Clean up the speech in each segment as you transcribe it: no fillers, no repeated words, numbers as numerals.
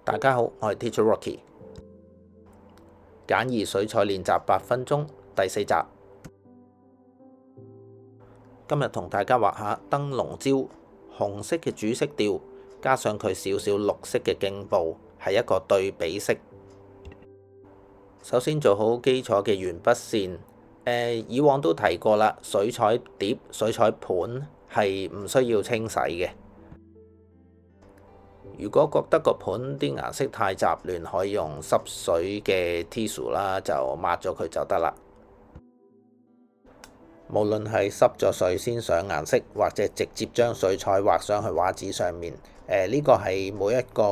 大家好，我係 Teacher Rocky。簡易水彩練習8分鐘第4集。今日同大家畫下燈籠椒，紅色嘅主色調，加上佢少少綠色嘅莖部，係一個對比色。首先做好基礎嘅鉛筆線。以往都提過啦，水彩碟、水彩盤係唔需要清洗嘅。如果覺得個盤啲顏色太雜亂，可以用濕水嘅 tissue 啦，就抹咗佢就得啦。無論係濕咗水先上顏色，或者直接將水彩畫上去畫紙上面，呢個係每一個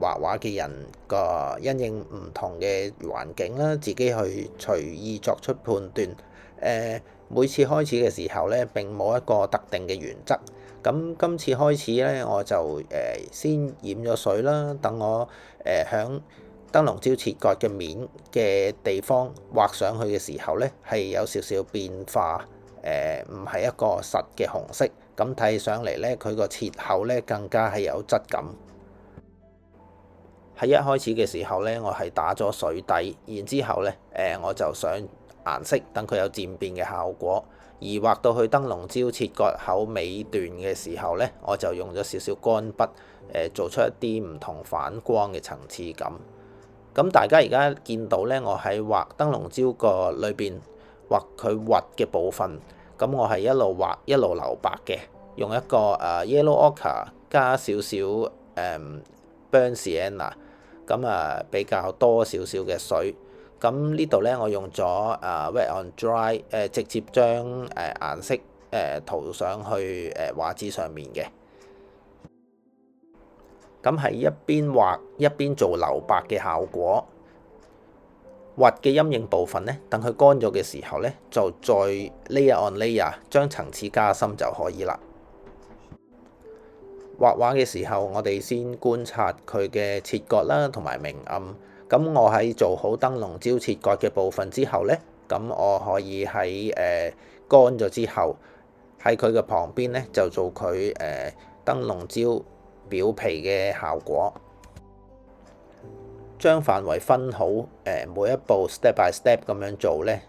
畫畫嘅人個因應唔同嘅環境啦，自己去隨意作出判斷。每次開始嘅時候咧，並冇一個特定嘅原則。咁今次開始咧，我就先染咗水啦，等我響燈籠椒切割嘅面嘅地方畫上去嘅時候咧，係有少少變化，唔係一個實嘅紅色。咁睇上嚟咧，佢個切口咧更加係有質感。喺一開始嘅時候咧，我係打咗水底，然之後咧，我就上顏色，等佢有漸變嘅效果。而畫到去燈籠椒切割口尾段嘅時候咧，我就用咗少少乾筆，做出一啲唔同反光嘅層次感。咁大家而家見到咧，我喺畫燈籠椒個裏邊畫佢核嘅部分，咁我係一路畫一路留白嘅，用一個yellow ochre 加少少burnt sienna， 咁比較多少少嘅水。咁呢度咧，我用咗wet on dry，直接將顏色塗上去畫紙上面嘅。咁係一邊畫一邊做留白嘅效果。核嘅陰影部分咧，等佢乾咗嘅時候咧，就再 layer on layer 將層次加深就可以啦。畫畫嘅時候，我哋先觀察佢嘅切割啦，同埋明暗。咁我喺做好燈籠椒切割嘅部分之後咧，咁我可以喺乾咗之後，喺佢嘅旁邊咧就做佢燈籠椒表皮嘅效果。將範圍分好，每一步 step by step 咁樣做咧，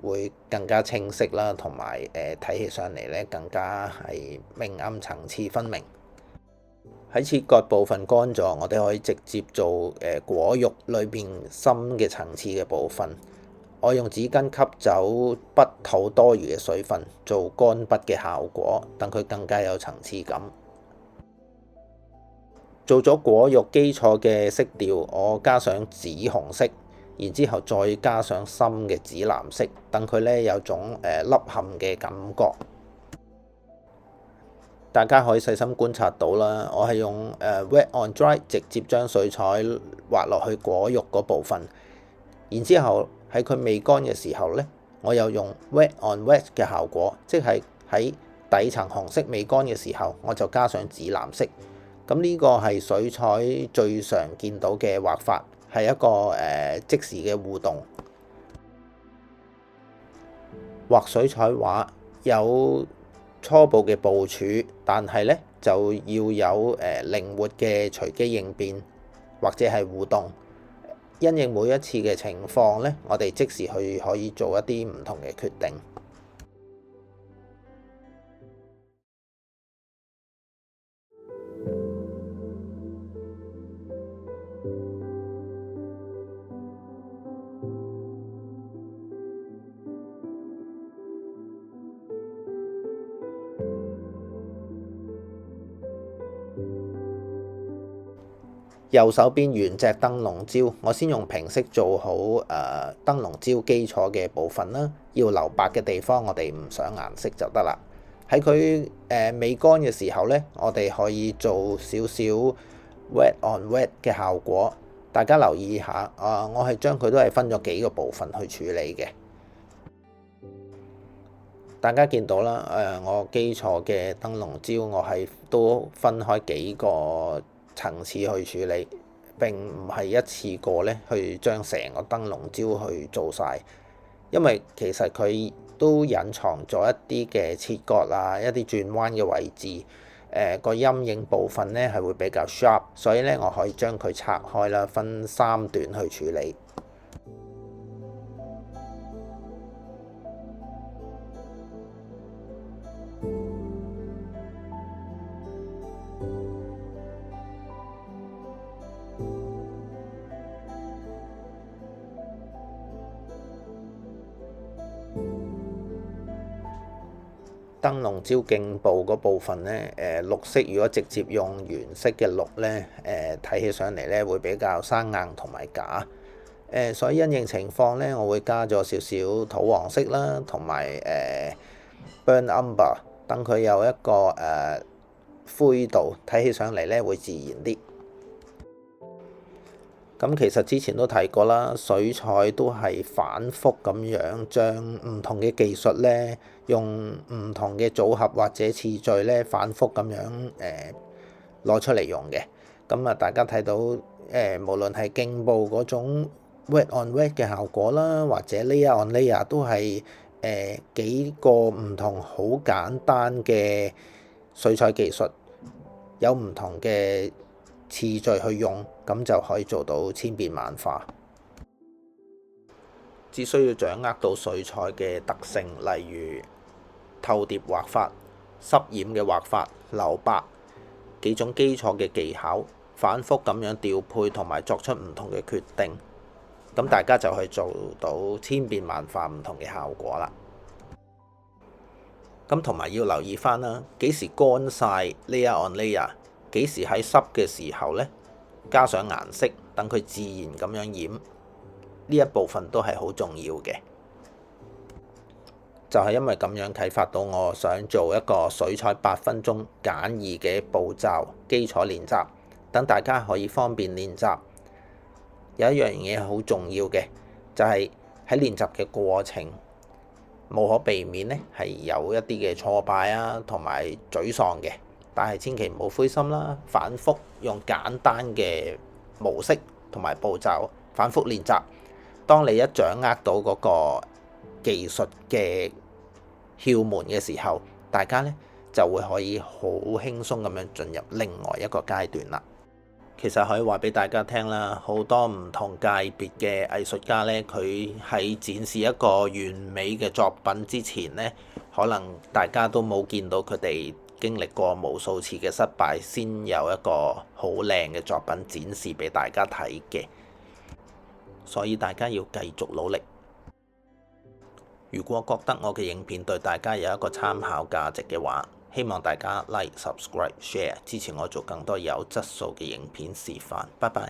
會更加清晰啦，同埋睇起上嚟咧更加係明暗層次分明。喺切割部分乾咗，我哋可以直接做果肉裏邊深嘅層次嘅部分。我用紙巾吸走筆肚多餘嘅水分，做乾筆嘅效果，等佢更加有層次感。做咗果肉基礎嘅色調，我加上紫紅色，然之後再加上深嘅紫藍色，等佢咧有種凹陷嘅感覺。大家可以細心觀察到啦，我係用wet on dry 直接將水彩畫落去果肉嗰部分，然之後喺佢未乾嘅時候咧，我又用 wet on wet 嘅效果，即係喺底層紅色未乾嘅時候，我就加上紫藍色。咁呢個係水彩最常見到嘅畫法，係一個即時嘅互動。畫水彩畫有初步嘅部署，但係咧就要有靈活嘅隨機應變或者係互動。因應每一次嘅情況咧，我哋即時去可以做一啲唔同嘅決定。右手邊原隻燈籠椒，我先用平色做好燈籠椒基礎嘅部分啦。要留白嘅地方，我哋唔上顏色就得啦。喺佢未乾嘅時候咧，我哋可以做少少 wet on wet 嘅效果。大家留意下，我係將佢都係分咗幾個部分去處理嘅。大家見到啦，我基礎嘅燈籠椒，我係都分開幾個層次去處理，並唔係一次過咧去將成個燈籠椒去做晒，因為其實佢都隱藏咗一啲嘅切割啊，一啲轉彎嘅位置，個陰影部分咧係會比較 sharp，所以咧我可以將佢拆開啦，分3段去處理。燈籠焦頸部嗰部分咧，綠色如果直接用原色嘅綠咧，睇起上嚟咧會比較生硬同埋假。所以因應情況咧，我會加咗少少土黃色啦，同埋burnt umber，等佢有一個灰度，睇起上嚟咧會自然啲。咁其實之前都提過啦，水彩都係反覆咁樣將唔同嘅技術咧，用唔同嘅組合或者次序咧，反覆咁樣攞出嚟用嘅。咁啊，大家睇到無論係鏡部嗰種 wet on wet 嘅效果啦，或者 layer on layer 都係幾個唔同好簡單嘅水彩技術，有唔同嘅次序去用，咁就可以做到千變萬化。只需要掌握到水彩嘅特性，例如透疊畫法、濕染嘅畫法、留白幾種基礎嘅技巧，反覆咁樣調配同埋作出唔同嘅決定，咁大家就可以做到千變萬化唔同嘅效果啦。咁同埋要留意翻啦，幾時乾晒 layer on layer，幾時喺濕嘅時候咧，加上顏色，等佢自然咁樣染，呢一部分都係好重要嘅。就係因為咁樣啟發到我想做一個水彩8分鐘簡易嘅步驟基礎練習，等大家可以方便練習。有一樣嘢好重要嘅，就係喺練習嘅過程，無可避免咧係有一啲嘅挫敗啊，同埋沮喪嘅。但係千祈唔好灰心啦，反覆用簡單嘅模式同埋步驟反覆練習。當你一掌握到嗰個技術嘅竅門嘅時候，大家咧就會可以好輕鬆咁樣進入另外一個階段啦。其實可以話俾大家聽啦，好多唔同界別嘅藝術家咧，佢喺展示一個完美嘅作品之前咧，可能大家都冇見到佢哋經歷過無數次嘅失敗，先有一個好靚嘅作品展示俾大家睇嘅。所以大家要繼續努力。如果覺得我嘅影片對大家有一個參考價值嘅話，希望大家 like、subscribe、share，支持我做更多有質素嘅影片示範。拜拜。